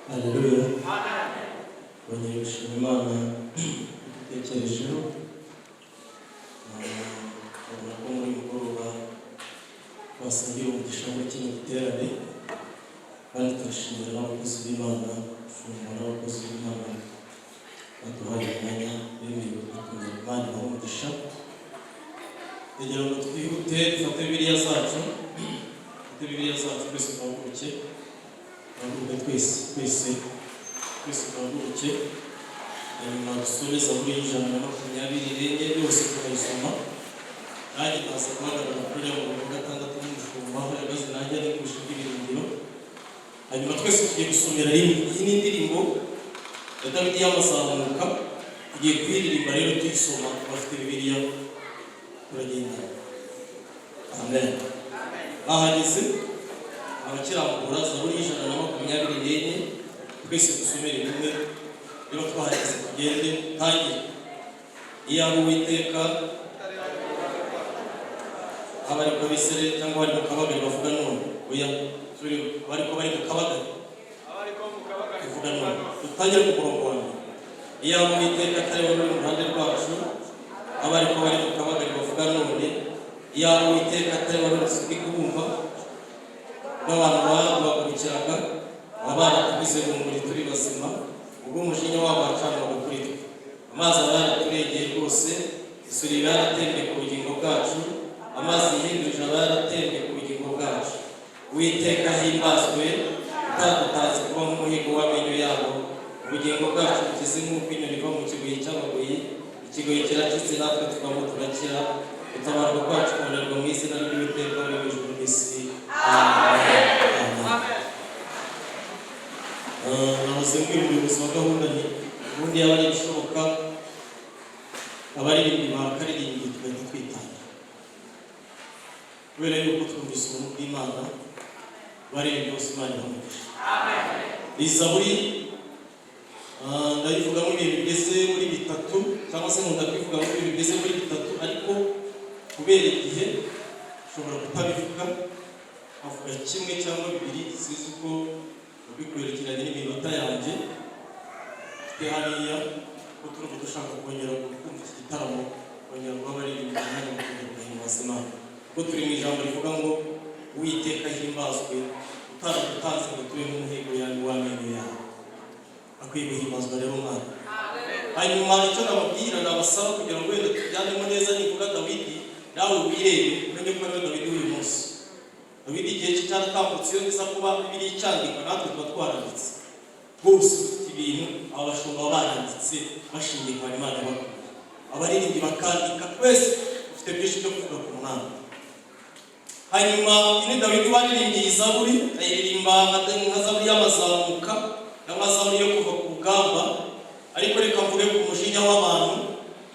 Haleluya. Bongeye gushima Imana itekerejeho. Urabona ko muri mugoroba basangiye umugisha muri kino giterane, kandi turashimira n'abakozi b'Imana, turashimira n'abakozi b'Imana baduhaye umwanya w'ibintu bitumye Imana ibaha umugisha. Kugira ngo twihute dufate Bibiliya zacu, twese twaguruke, twese twaguruke, hanyuma dusome Zaburi y'ijana na 24 yose tukayisoma. Nanjye ndaza guhagarara kuri ya murongo wa 6 n'umushumba uhagaze nanjye ari kurusha ibirindiro. Hanyuma twese tugiye gusomera rimwe. Iyi ni indirimbo ya Dawidi y'amazamuka, tugiye kuyiririmba rero tuyisoma. Bafite Bibiliya turagenda. Amen. Ahageze abakirambura Zaburi y'ijana na 24, twese dusomere rimwe. Niba twahageze tugende tangira. Iyaba Uwiteka abari ko Bisirayeli cyangwa bari mu kabagari bavuga none, oya turi bari mu kabagari, tuvuga none. Tutangira ku murongo wa mbere. Iyaba Uwiteka atari mu ruhande rwacu, abari ko bari mu kabagari bavuga none. Iyaba Uwiteka atari mu kubumva n'abantu bakurikiraga, abana tubize mu muri turi bazima, ubwo umujinya wabo wacanwaga kuri twe. Amazi abaraturengeye rwose, isuri baratembye ku bugingo bwacu, amazi yihindurije abaratembe ku bugingo bwacu. Uwiteka himbazwe, utadutaze kuba nk'umuhigo w'amenyo yabo. Ubugingo bwacu bukize nk'uko inyoni iva mu kigoyi cy'amabuye, ikigoyi kiracitse natwe tukaba turakira. Gutabarwa kwacu kubonerwa mu izina ry'Uwiteka uri mu ijuru n'isi. Amen. Nahoze mbwira umuyobozi wa gahunda ni ubundi yaba ari ibishoboka abaririmbi bakaririmbi tugahita twitanga, kubera yuko twumvise ubuntu bw'Imana baririmbi bose Imana ibamugisha. Iyi Zaburi ndayivugamo ibintu bigeze muri bitatu, cyangwa se nkunda kwivuga mu ibintu bigeze muri bitatu, ariko kubera igihe ushobora kutabivuga, avuga kimwe cyangwa bibiri, sizi uko bikwerekeranye n'iminota yanjye. Twe hariya ko turumva dushaka kongera kumva iki gitaramo, kongera kuba baririmbi kandi guhimbaza Imana, kuko turi mu ijambo rivuga ngo Uwiteka himbazwe, utaradutanze ngo tube nk'umuhigo w'amenyo yawe. Akwiye guhimbazwa rero Mwana. Hanyuma icyo nababwira nabasaba kugira ngo wenda tujyanemo neza, nivuga Dawidi nawe wirebe umenye ko ari Dawidi uyu munsi. Dawidi igihe cye cyaratambutse, iyo nza kuba Bibiliya icyandikwa natwe tuba twaranditse rwose. Dufite ibintu abashumba baranditse bashingiye ku Imana bakuru, abaririmbyi bakandika, twese dufite byinshi byo kuvuga ku Mwami. Hanyuma ini Dawidi waririmbye iyi Zaburi, ayiririmba nka Zaburi y'amazamuka, n'amazaburi yo kuva ku rugamba, ariko reka mvuge ku mujinya w'abantu.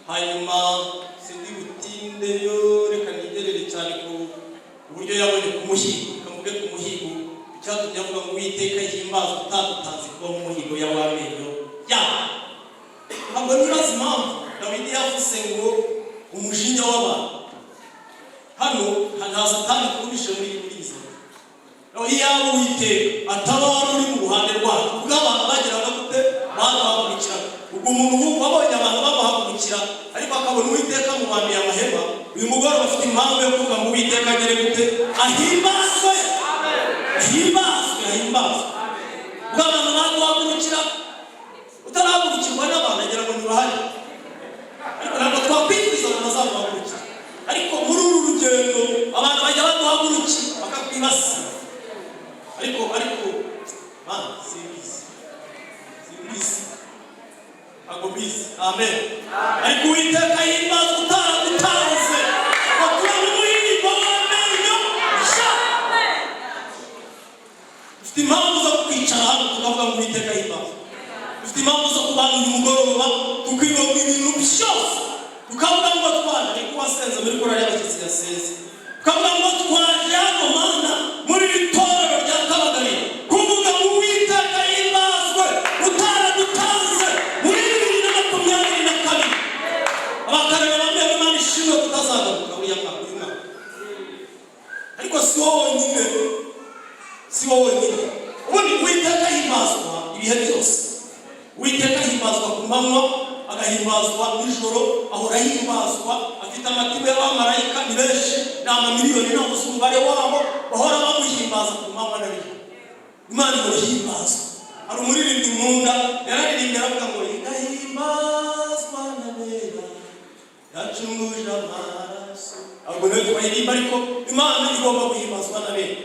Hanyuma sindi butindeyo, reka nigerere cyane ku uburyo yabonye ku muhigo. Reka mvuge ku muhigo icyatumye avuga ngo Uwiteka himbazwe, utadutanze kuba nk'umuhigo w'amenyo yawe. Ntabwo nibaza impamvu Dawidi yavuze ngo umujinya w'abantu. Hano nta Satani kubishe muri iyi Zaburi. Iyaba Uwiteka atabara uri mu ruhande rwacu, ubwo abantu bageraga gute bamuhagurukira. Ubwo umuntu wabonye abantu bamuhagurukira ariko akabona Uwiteka mubambiye amahema, uyu mugore bafite impamvu yo kuvuga ngo Uwiteka agere gute ahimbazwe. Ahimbazwe. Ubwo abantu bamuhagurukira, utarahagurukirwa n'abantu agira ngo ntibahari, ariko ntabwo twakwifuriza ngo bazamuhagurukira. Ariko muri uru rugendo abantu bajya baduhagurukira bakakwibasira, ariko Mana simbizi ntabwo mbizi. Amen. Ariko Uwiteka himbazwe, utaradutanze ngo tube nk'umuhigo w'amenyo yawe. Dufite impamvu zo kwicara hano tukavuga ngo Uwiteka himbazwe. Dufite impamvu zo kubana uyu mugoroba tukivuga ibintu byose, tukavuga ngo twaje, ariko wasenze muri korali y'abashyitsi yasenze, tukavuga ngo twaje hano Mana muri iri torero rya Kabagari kuvuga ngo Uwiteka himbazwe, utaradutanze muri 2022. Abakarere bamwe Imana ishimwe tutazagaruka uyu mwaka. Ariko si wowe nyine, ubundi Uwiteka himbazwa ibihe byose. Uwiteka ahimbazwa ku manywa, agahimbazwa nijoro, ahora ahimbazwa, afite amatibe y'abamarayika ni benshi, ni amamiliyoni ntabuze umubare wabo, bahora bamuhimbaza ku manywa na nijoro. Imana imuhimbazwa. Hari umuririmbyi nkunda yararirimbye aravuga ngo igahimbazwa n'abera yacunguje amaraso. Ahubwo nawe tubaririmba ariko Imana igomba guhimbazwa n'abera.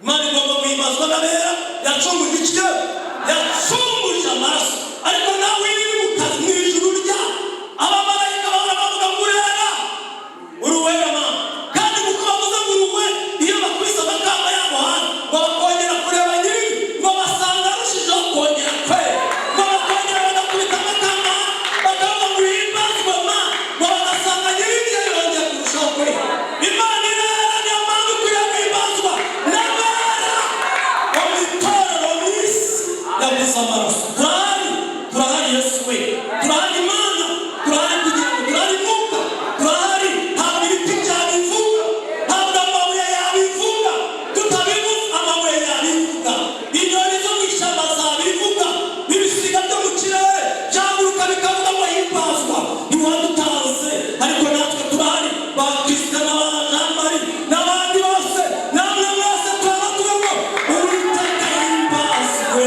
Imana igomba guhimbazwa n'abera yacunguje iki? Yacunguje amaraso. Ariko nawe iri mu kazi mu ijuru rya abamarayika bahora bavuga ngo urera uruwera Mana, kandi kuko bavuze ngo uruwe iyo bakwisa amakamba yabo hano ngo bakongera kureba nyiri ngo basanga arushijeho kongera kwera, ngo bakongera bagakubita amakamba bakavuga ngo uhimbazwe Mana, ngo bagasanga nyiri ibyo yongera kurushaho kwera. Imana irera, niyo mpamvu ikwiriye guhimbazwa n'abera bo mu itorero mu isi yaguze amaraso. Turahari Yesu we, turahari Imana, turahari kugira ngo turahari Mwuka, turahari ntabwo ibiti byabivuga, ntabwo amabuye yabivuga, tutabivuga amabuye yabivuga, inyoni zo mu ishyamba zabivuga, ibisiga byo mu kirere byaguruka bikavuga ngo himbazwa ntiwadutanze. Ariko natwe turahari, ba Kristo n'abajambari n'abandi bose, namwe mwese turabavuga ngo Uwiteka himbazwe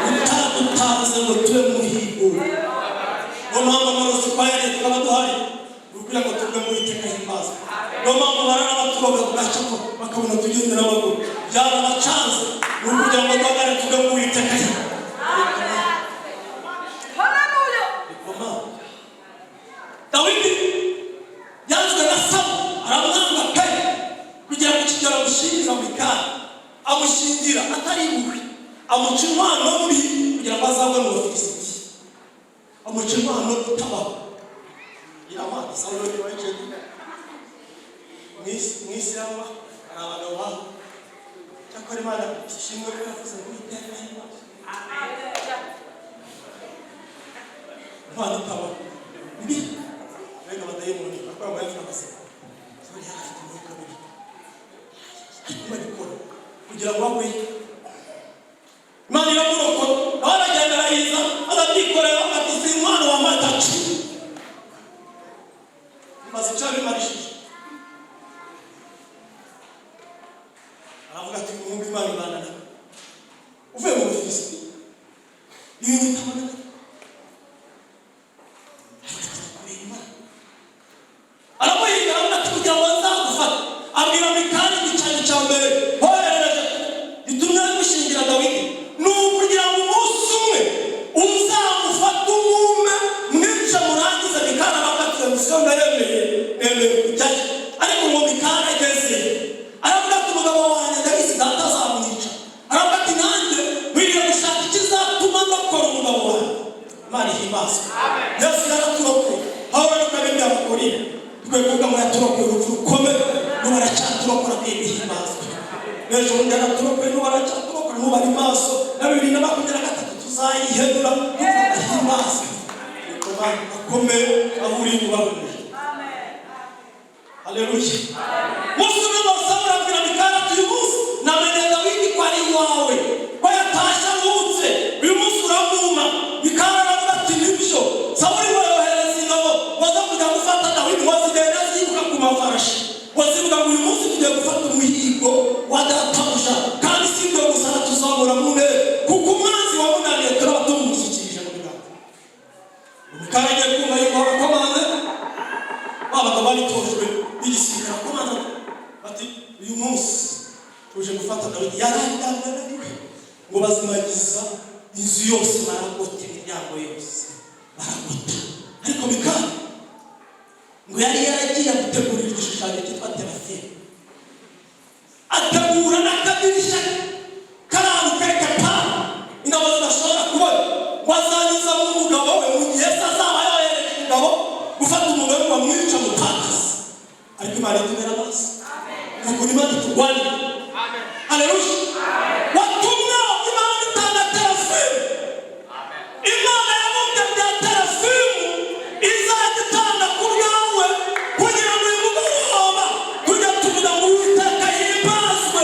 utadutanze ngo tube muhigo. Niyo mpamvu amarozi twayariye tukaba duhari kugira ngo tube mu Uwiteka himbazwe. Niyo mpamvu barara baturoga bwaca ko bakabona tugendera amaguru byarabacanze, ni ukugira ngo duhagare tube mu Uwiteka himbazwe. Dawidi yanzwe na Sawuli aramwanga pe kugira ngo ikigero amushingira Mikali, amushingira atari impuhwe, amuca inkwano mbi kugira ngo azabwe mu Bafilisiti, amuca inkwano itabaho. Iramana Sawuli waje mwisi yaba ari abagabo baho cyakora Imana ishimwe ko yavuze ngo Uwiteka himbazwe. Imana itabaho mbi reka badayimoni bakora mu yafu n'amase Sawuli yarafite umwuka mubi ariko barikora kugira ngo bagwe. Imana iramurokora, nawe aragenda arayiza agabyikorera agatuza inkwano wa mataci maze icyo bimarishije. Aravuga ati umuhungu Imana ibana nawe uvuye mu Bafilisiti ibintu bitabona aramuhiga aravuga ati kugira ngo nzagufate. Abwira Mikali igicano cya mbere hoherereje gitumye gushingira Dawidi ni ukugira ngo umunsi umwe uzamufate umume mwica murangiza. Mikali arabwira misiyo ndayemeye kujyayo, ariko ngo Mikali ageze aravuga ati umugabo wanjye ndabizi data azamwica. Aravuga ati nanjye nkwiriye gushaka ikizatuma ndokora umugabo wanjye. Imana ihimbazwe. Yesu yaraturokoye, Pawulo n'ukabe byamukorera twebwe ngo yaturokoye urupfu rukomeye, n'ubu aracyaturokora bihimbazwe. Ejo bundi yaraturokoye, n'ubu aracyaturokora, n'ubu ari maso na 2023 tuzayihedura tuhimbazwe. Akomeye aho uri mubaboneye. Haleluya. Musume Sawuli abwira Mikali ati uyu munsi namenye Dawidi ko ari iwawe, ko yatashye ahutse, uyu munsi uramwuma. Mikali aravuga ati nibyo. Sawuli ngo yohereza ingabo baza kujya gufata Dawidi, wazigenda zibuka ku mafarashi, wazivuga ngo uyu munsi tugiye gufata umuhigo wa databuja, kandi si ibyo gusa tuzamura mu ntebe kuko umwanzi wamunaniye turaba tumushyikirije mu biganza. Mikali agiye kumva yuko abakomanda babaga baritojwe igisirikare akomanda bati uyu munsi tuje gufata Dawidi. Yarandamaniwe ngo bazimagiza inzu yose, baragota imiryango yose baragota. Ariko Mikali ngo yari yaragiye gutegurira igishushanyo cyitwa terafime, ategura n'akadirishya karabuka kapana ingabo zidashobora kubona, wazanyuza mu mugabo we mu gihe azaba yohereje ingabo gufata umugabo bamwica mutakazi. Ariko Imana itumera amaso, nuko Imana iturwanira. Haleluya. Watumwa Imana itanga terafime. Imana yabumbye bya terafime izajya itanga ku bwawe kugira ngo uyu mugoroba tujya tuvuga ngo Uwiteka himbazwe,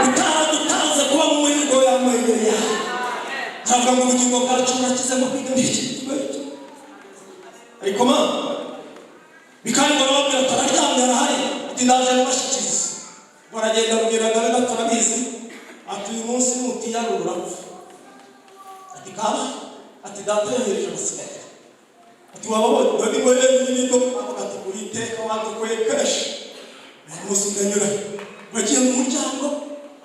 utaradutanze kuba mu mihigo ya mwene yawe. aravuga ngo ubugingo bwacu burakize ngo kwiga n'iki kibazo ariko ma Mikali ngo arababwira ati araryamye arahari ati ndaje mubashikirize baragenda kubwira Dawidi ati turabizi ati uyu munsi mutiyarura ati kaba ati data yohereje abasirikare ati wababonye Dawidi ngo n'ibito ati Uwiteka wadukwekeshe umusinganyura bagiye mu muryango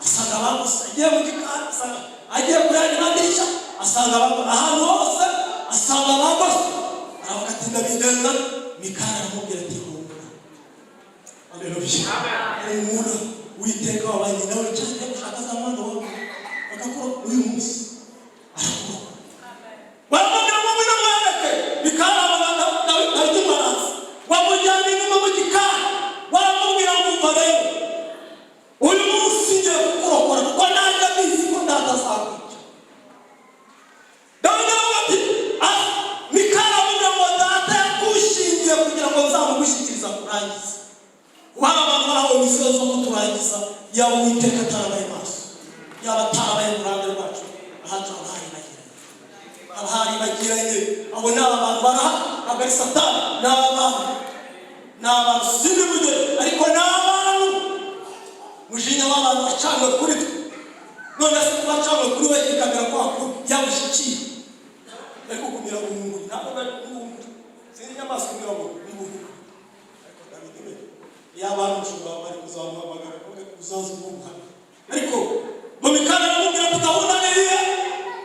asanga bagusa agiye mu gikari asanga agiye kuyandi madirishya asanga ahantu hose asanga bagusa aravuga ati ndabigenza Mikali aramubwira ati humura haleluya humura Uwiteka wabanye nawe cyane gushaka za mwana wawe bakakora uyu munsi arakora baramubwira ngo mwina mwereke Mikali abaganga Dawidi marazi wamujyana inyuma mu gikari baramubwira ngo umva rero uyu munsi ngiye kukurokora kuko nanjye abizi ko ndatazakwica Dawidi aravuga ati Mikali aramubwira ngo data yakushingiye kugira ngo nzamugushyikiriza kurangiza waba abantu bahawe imisozi zo kuturangiza yaba Uwiteka atarabaye maso yaba atarabaye mu ruhande rwacu ahacu abahari bagiranye abo ni abantu baraha agari Satani ni abantu sindi bujye ariko ni abantu mujinya w'abantu bacanywe kuri twe none se kuba acanywe kuri we kikamera kwako yabushikiye ariko kumira mu nguri ntabwo bari kumva sinzi inyamaswa kumira mu nguri ariko Dawidi we y'abantu ushobora bari kuzamuhamagara uzaza umwuka ariko mu Mikali aramubwira ati gahunda niriye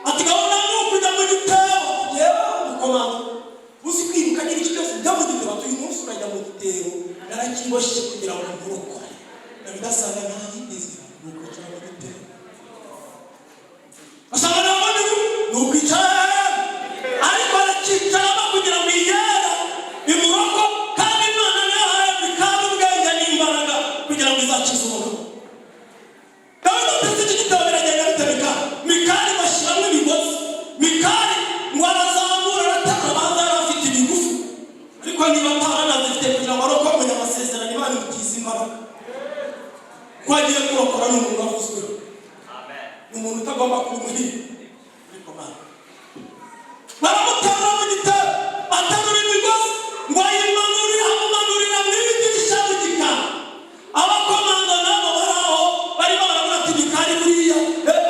ati gahunda ni ukujya mu gitero yewe mukomando uzi kwiruka n'ibiki byose njya mu gitero ati uyu munsi urajya mu gitero narakiboshye kugira ngo nkurokore Dawidi asanga ntayigeze ni ukwicara mu gitero asanga nabone ni ukwicara ariko arakicaramo kugira ngo iyera imuroko kandi Imana niyo yahaye Mikali ubwenge n'imbaraga kugira ngo izakize umugabo Dawidi atetse iki gitabo biragenda bitabika Mikali bashyiramo imigozi Mikali ngo arazamura arataka abanza yari afite ibigufu ariko niba ataranazifite kugira ngo arokomeye amasezerano Imana imutize imbaraga ko agiye kurokora n'umuntu wavuzweho ni umuntu utagomba kumuhira ariko Mana baramutera mu gitero aterura imigozi ngo amumanurira mu idirishya mu gikari abakomando nabo bari aho barimo baravuga ati Mikali buriya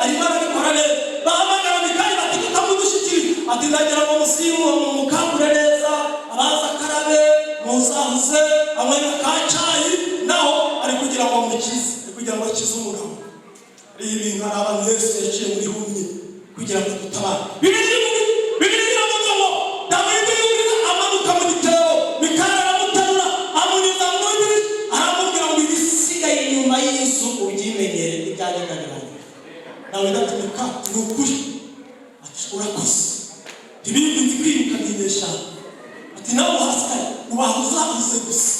arimo arabikora neza bahamagara Mikali bati tutamudushyikiriye ati ndagira ngo musimu mukangure neza abaza akarabe muzahuze amwanya ka cyayi naho ari kugira ngo mukize kugira ngo akize umugabo ari ibintu hari abantu Yesu yaciye muri humye kugira ngo tutabane Bibiri iravuga ngo Dawidi yurira amanuka mu gitero Mikali aramuterura amunyuza mu idirishya aramubwira ngo ibisigaye inyuma y'inzu ubyimenyere ibyanyeganyiranye Dawidi ati Mikali ni ukuri ati urakoze ibindi ndi kwiruka n'inyesha ati nawe hasigaye ubahuzahuze gusa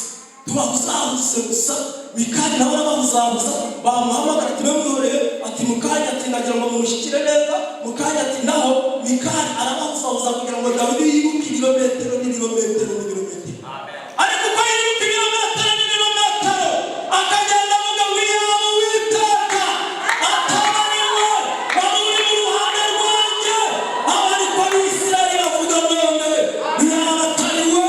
tubahuzahuze gusa Mikali nawe arabahuzahuza bamuhamagara ati bamwihoreye ati mukanya ati ndagira ngo mumushyikire neza mukanya ati naho Mikali arabahuzahuza kugira ngo Dawidi yibuke ibirometero n'ibirometero ariko uko yibuka ibirometero n'ibirometero akagenda avuga ngo iyaba Uwiteka atabariwe wari uri mu ruhande rwanjye aba ariko Abisirayeli bavuga none iyaba atariwe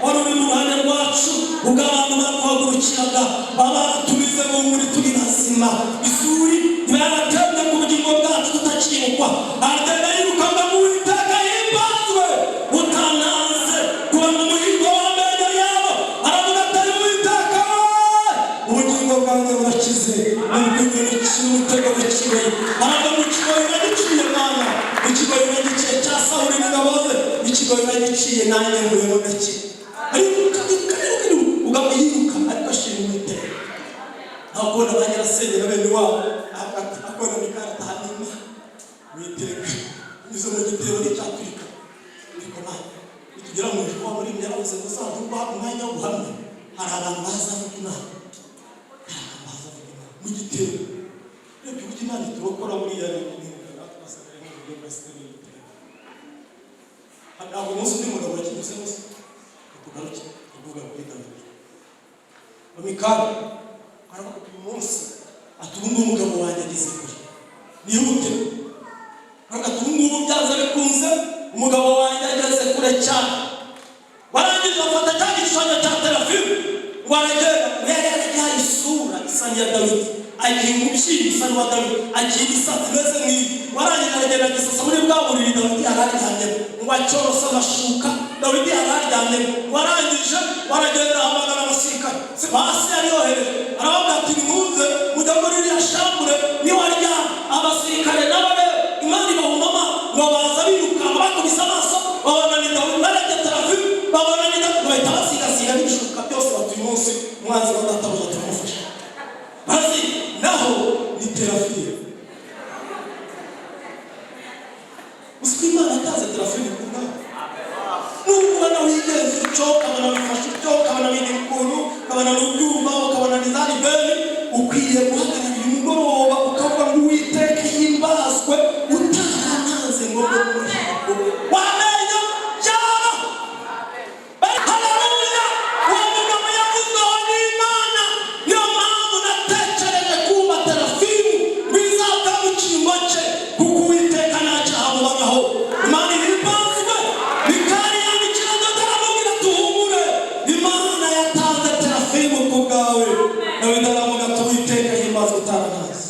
wari uri mu ruhande rwacu ubwo abantu baguhagurukiraga baba tubize mu muri turi bazima isuri ntibaratemye ku bugingo bwacu tutakibukwa agenda yirukaga mu Uwiteka himbazwe utananze kuba mu muhigo w'amenyo yabo aravuga atari Uwiteka ubugingo bwanjye burakize n'ubwenge n'ikiri umutego w'ikigoyi aravuga mu kigoyi nagiciye Mana ikigoyi nagiciye cya Sawuli n'ingabo ze ikigoyi nagiciye nanjye muri mu gake ariko ugamba yiruka ariko ashima Uwiteka akona banyarasengera bene wabo akona Mikali atahanima Uwiteka nizo mu gitero n'icyaturika ariko Mana tugira mu ijuru muri myabuze gusanzwe umwanya wo guhamya hari abantu bazavuga Imana mu gitero rero kuko Imana turokora muri ya twasabira mu buryo bwa sitari ntabwo umunsi undi mugabo yakinyuze gusa tugaruke tuvuga kuri Dawidi Mikali aravuga uyu munsi ati ubu umugabo wanjye ageze kure nihute aravuga ati ngubu byanze bikunze umugabo wanjye ageze kure cyane. Barangije bafata cya gishushanyo cya terafime ngo aragenda yagihaye isura isa n'iya Dawidi, agiye umubyimba isa n'uwa Dawidi, agiye imisatsi imeze nk'iyi. Barangije aragenda agisasa muri bwa buriri Dawidi yari aryamyemo, ngo acorose amashuka Dawidi yari aryamyemo. Barangije baragenda ahamagara abasirikare basi yari yohereje, aravuga ati nimuze mujya muri iriya shambure niwaryama. Abasirikare nabo rero Imana ibahumama ngo baza birukanka bakubise amaso babona ni Dawidi barajya terafime babona ni Dawidi, bahita basigasiga n'ibishuka byose batuye munsi umwanzi wa databuja turamufasha. Maze naho ni terafime. Uzi Imana ataze terafime ku bwawe. Nubwo ubona wigenza icyo, ukabona wifashe icyo, ukabona bindi ukuntu, ukabona n'ubyuma, ukabona n'izari bene, ukwiye guhagarara uyu mugoroba ukavuga ngo Uwiteka himbazwe utarantanze ngo mbe mu ruhago wamenya byaba. Haleluya! Uwo mugabo yavuzweho n'Imana, niyo mpamvu natekereje kuba terafime bizava mu cyimbo cye, kuko Uwiteka nta cyaha amubagaho. Imana ihimbazwe. Mikali yandikira Dawidi aramubwira ati humure, Imana yatanze terafime ku bwawe. Dawidi aravuga ati Uwiteka himbazwe utarantanze.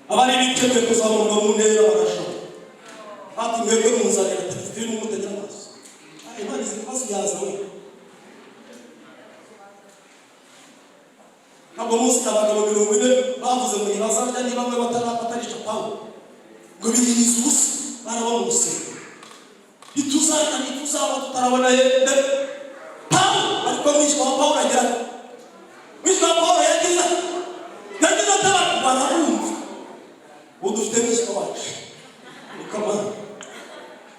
Abari biteguye kuzamurwa mu ntera barashaka ati mwebwe muzanira terafime umutegera amaso. Imana izi ibibazo yazanye. Ntabwo munsi abagabo 40 bavuze ngo ntibazarya niba bamwe batarisha Pawulo ngo biyiriza ubusa baraba mu rusengero. Ntituzaba tutarabona yende Pawulo, ariko mwishwa wa Pawulo agira mwishwa wa Pawulo yagize atabara barabumva. Ubu dufite mwishwa wacu ukamana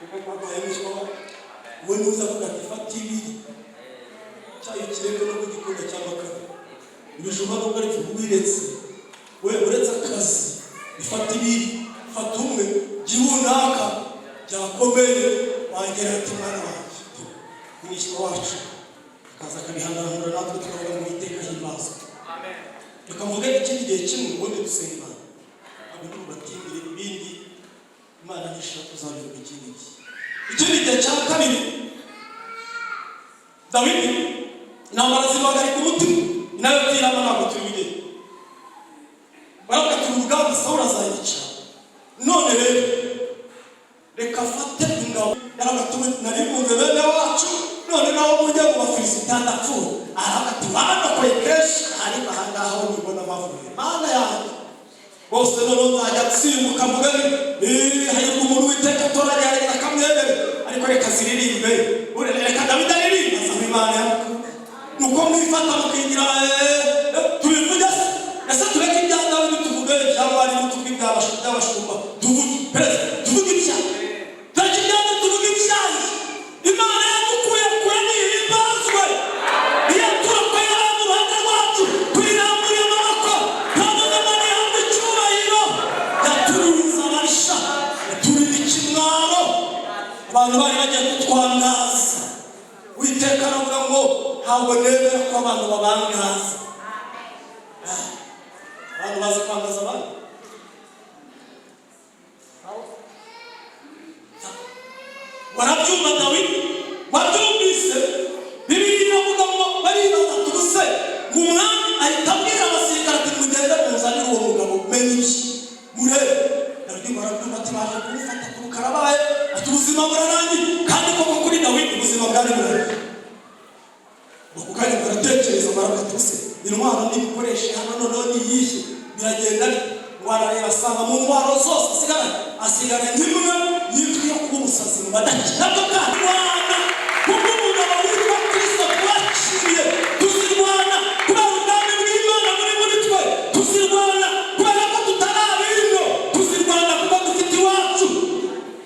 kuko kwa mwishwa wacu uwe nuza kuvuga ati fata ibiri cyayo kirebe no kugikunda cy'amakara ibijuma nubwo ari kubwiretse we uretse akazi ifata ibiri fata umwe gihunaka byakomeye wagera ati mwana wanjye mwishwa wacu akaza akabihanganura natwe tukavuga ngo Uwiteka himbazwe. Amen. Reka mvuge ikindi gihe kimwe ubundi dusenga Imana abintu batindire ibindi Imana nishaka tuzabivuga ikindi gihe. Ikindi gihe cya kabiri Dawidi intambara zimuhagarika umutima, nawe byiramo ntabwo tubigeye. Baravuga ati urugamba Sawuli azayica, none rero reka afate ingabo. Yaravuga ati nari bunze bene wacu, none naho mujya mu Bafilisitiya ndapfuye. Aravuga ati banakoye kenshi ariko ahangaha ho nibona bavuye. Mana yanjye bose none nzajya nsimbuka mvuga hahirwa umuntu Uwiteka atoranya yareka akamwemera, ariko reka ziririmbe reka Dawidi aririmbe asaba Imana yamukuye. Nuko mwifata mukigira tubivuge ese tureke ibya Dawidi tuvuge cyangwa ari tuvuge iby'abashumba tuvuge perezida tuvuge ibyaha tureke ibyaha tuvuge ibyaha. Imana yadukuye kure nihimbazwe. Iyo turokoye ari mu ruhande rwacu tuyiramburiye amaboko twavuze Imana ihabwe icyubahiro. Yaturinze abarisha, yaturinda ikimwaro, abantu bari bagiye kutwangaza. Uwiteka aravuga ngo ntabwo nemera ko abantu babangaza. Abantu bazi kwangaza abantu. Warabyumva Dawidi? Wabyumvise? Bibiliya iravuga ngo baribaza tubuse ngo umwami ahita abwira abasirikare ati mugende muzanire uwo mugabo menye iki murebe. Dawidi barabyumva ati baje kumufata ku rukarabaye ati ubuzima burarangiye. Kandi koko kuri Dawidi ubuzima bwari burarangiye. Ukari baratekereza baravuga ati buse intwaro n'ibikoresho hano noneho niyishye biragenda warareba asanga mu ntwaro zose asigara n'imwe yitwa yo kuba umusazi mu badaki. Nabwo kandi Rwanda kuko umugabo witwa Kristo twaciye tuzirwana kubera ubwami bw'Imana muri twe, tuzirwana kubera ko tutarabino, tuzirwana kuko dufite iwacu,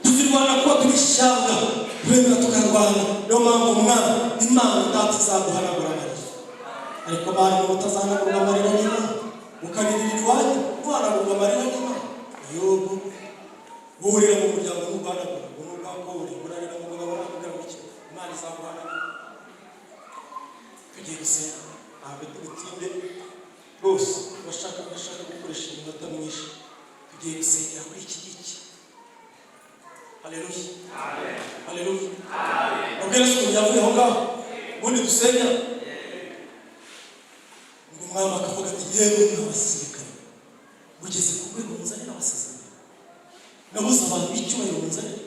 tuzirwana kuko turi ishyanga turemera tukarwana. Niyo mpamvu umwana Imana data izaduhanagura amarira, ariko abantu mutazahanagurwa amarira n'Imana ukaririra iwanyu guhanagurwa amarira n'Imana. Yobu guhurira mu muryango n'uguhanagura n'ubwakore urarira mu mugabo n'akugara gutya Imana izaguhanagura. Tugiye gusenga ntabwo tubitinde rwose bashaka gukoresha iminota myinshi. tugiye gusengera kuri iki giki. Haleluya, haleluya. Ubwira se yavuye aho ngaho ubundi dusengera ngo umwami akavuga ati yewe n'abasirikare mugeze ku rwego muzanira abasezerano, nabuze abantu b'icyubahiro muzanira.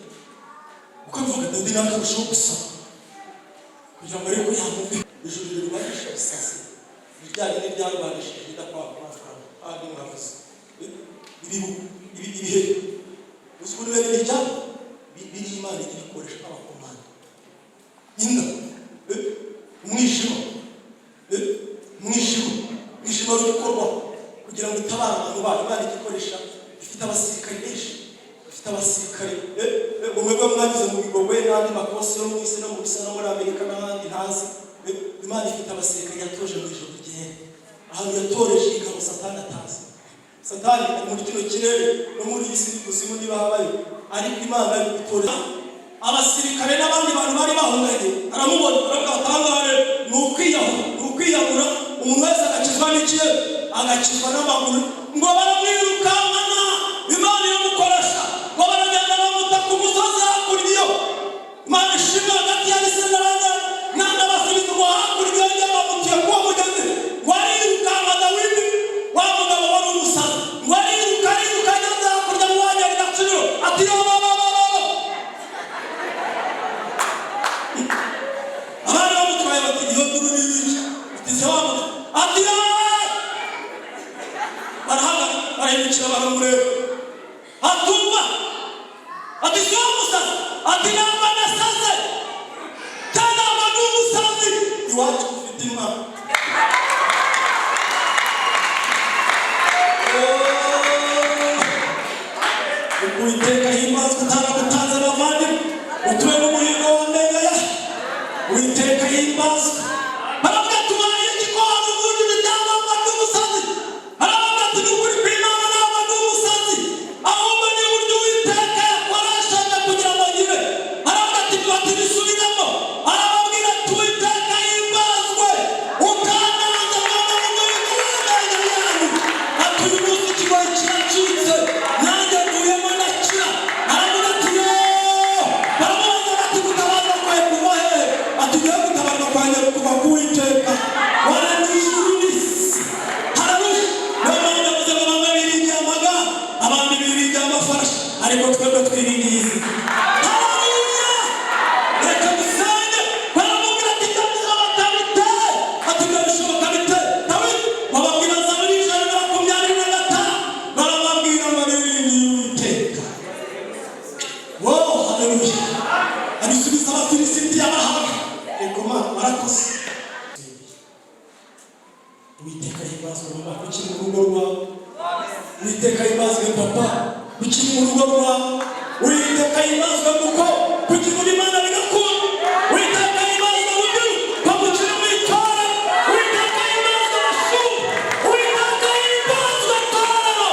Ukavuga Dawidi nakarushaho gusaba kugira ngo ariko yamumve ijuru rirubanisha isasi ibijyanye n'ibyarubanishije bidakwaka amafaranga ahandi mwavuze ibihe uzi ukuntu bene bijyamo biri Imana igiye ikoresha n'abakomanda inda umwijima w'ibikorwa kugira ngo itabare abantu bayo. Imana igiye ikoresha ifite abasirikare benshi, ifite abasirikare umwebwe mwagize mu bigogwe n'andi makosi yo mu isi no mu bisa no muri Amerika n'ahandi ntazi. Imana ifite abasirikare yatoje mu ijoro ryera, ahantu yatoreje ingabo Satani atazi. Satani ari muri kino kirere no muri iyi si kuzimu niba habayo, ariko Imana ari gutoreza abasirikare n'abandi bantu bari bahunganye. Aramubona aravuga atangare ni ukwiyahura umuntu wese agakizwa n'ikiye agakizwa n'amaguru ngo baramwirukankana. Imana iramukoresha ngo baragenda bamuta ku musozi hakurya. Imana ishimwe hagati ya Isirayeli n'abasubiza ngo hakurya yajya bamutiye kuwo mugezi warirukanka Dawidi wa mugabo wari umusazi wariruka ageze hakurya mu wajya rigaciro ati yo baba abana bamutwaye bati iyo duru n'ibiki ati se waba ati yo barahaga barahindukira baramureba atumva ati si wo musazi ati namba nasaze cyangwa namba n'umusazi iwacu ufite impano. Uwiteka himbazwe utaragutanze abavandimwe utuwe n'umuhigo wa Negeya. Uwiteka himbazwe. Baravuga tubaye iki ko hano ubundi ibyangombwa by'umusazi. Baravuga ati ni ukuri kw'Imana ntabwo ndi umusazi, ahubwo ni uburyo Uwiteka yakoreshaga kugira ngo agire. Baravuga ati bati bisubiremo. Arababwira ati Uwiteka himbazwe utananze mwana w'umuhigo wa Negeya. Ati uyu munsi ikigoyi kiracitse nanjye ntuyemo ndakira. Aravuga ati yo baramubaza bati gutabarwa kwawe kuva hehe? Ati ngiye gutabarwa kwanjye kuva ku Uwiteka waremye ijuru n'isi. Haleluya. Niyo mpamvu ndavuze ngo bamwe biringiye amaga abandi biringiye amafarashi ariko twebwe twiringiye izina. Haleluya. Reka dusenge. Baramubwira ati ibyo bishoboka bite? Ati ibyo bishoboka bite? Dawidi bababwira Zaburi 125 barababwira ngo biringiye Uwiteka. Wow, haleluya. Abisubiza abafilisiti y'amahanga. Ego Mana warakoze. Uwiteka himbazwe mama ukiri mu rugo rwawe. Uwiteka himbazwe papa ukiri mu rugo rwawe. Uwiteka himbazwe kuko kugira Imana bigakunda. Uwiteka himbazwe uburyo kwamukira mu itora. Uwiteka himbazwe abashumba. Uwiteka himbazwe torero.